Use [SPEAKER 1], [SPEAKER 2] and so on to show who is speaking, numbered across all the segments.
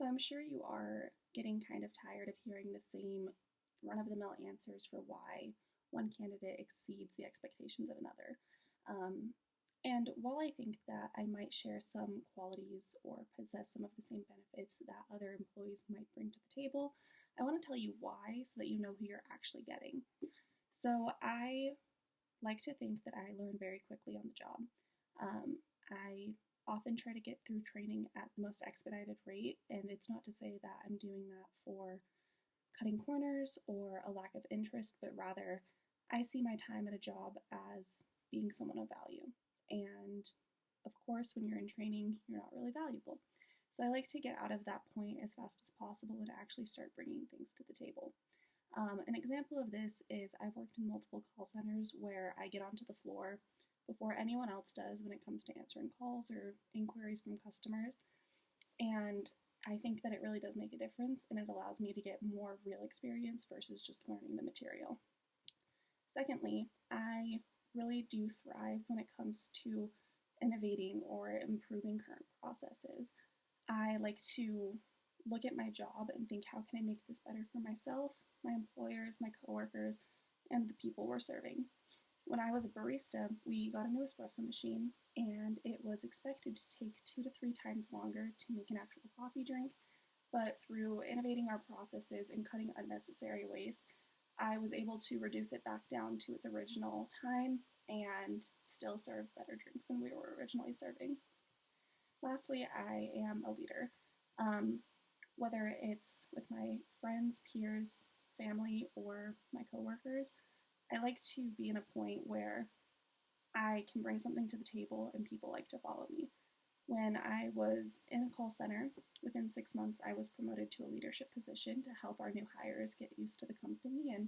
[SPEAKER 1] So I'm sure you are getting kind of tired of hearing the same run-of-the-mill answers for why one candidate exceeds the expectations of another. Um, and while I think that I might share some qualities or possess some of the same benefits that other employees might bring to the table, I want to tell you why so that you know who you're actually getting. So I like to think that I learn very quickly on the job. I often try to get through training at the most expedited rate, and it's not to say that I'm doing that for cutting corners or a lack of interest, but rather I see my time at a job as being someone of value. And of course, when you're in training, you're not really valuable. So I like to get out of that point as fast as possible and actually start bringing things to the table. An example of this is I've worked in multiple call centers where I get onto the floor before anyone else does when it comes to answering calls or inquiries from customers. And I think that it really does make a difference, and it allows me to get more real experience versus just learning the material. Secondly, I really do thrive when it comes to innovating or improving current processes. I like to look at my job and think, how can I make this better for myself, my employers, my coworkers, and the people we're serving? When I was a barista, we got a new espresso machine, and it was expected to take 2 to 3 times longer to make an actual coffee drink. But through innovating our processes and cutting unnecessary waste, I was able to reduce it back down to its original time and still serve better drinks than we were originally serving. Lastly, I am a leader. Whether it's with my friends, peers, family, or my coworkers, I like to be in a point where I can bring something to the table and people like to follow me. When I was in a call center, within 6 months, I was promoted to a leadership position to help our new hires get used to the company and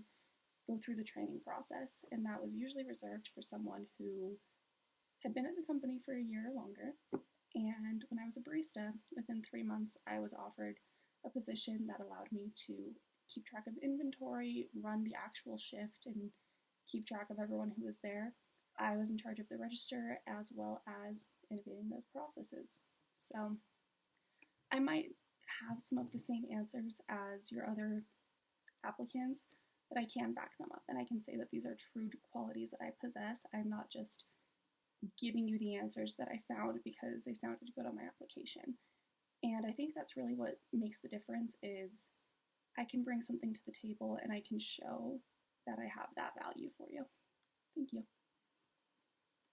[SPEAKER 1] go through the training process. And that was usually reserved for someone who had been at the company for a year or longer. And when I was a barista, within 3 months, I was offered a position that allowed me to keep track of inventory, run the actual shift, and keep track of everyone who was there. I was in charge of the register as well as innovating those processes. So I might have some of the same answers as your other applicants, but I can back them up and I can say that these are true qualities that I possess. I'm not just giving you the answers that I found because they sounded good on my application. And I think that's really what makes the difference is I can bring something to the table and I can show that I have that value for you. Thank you.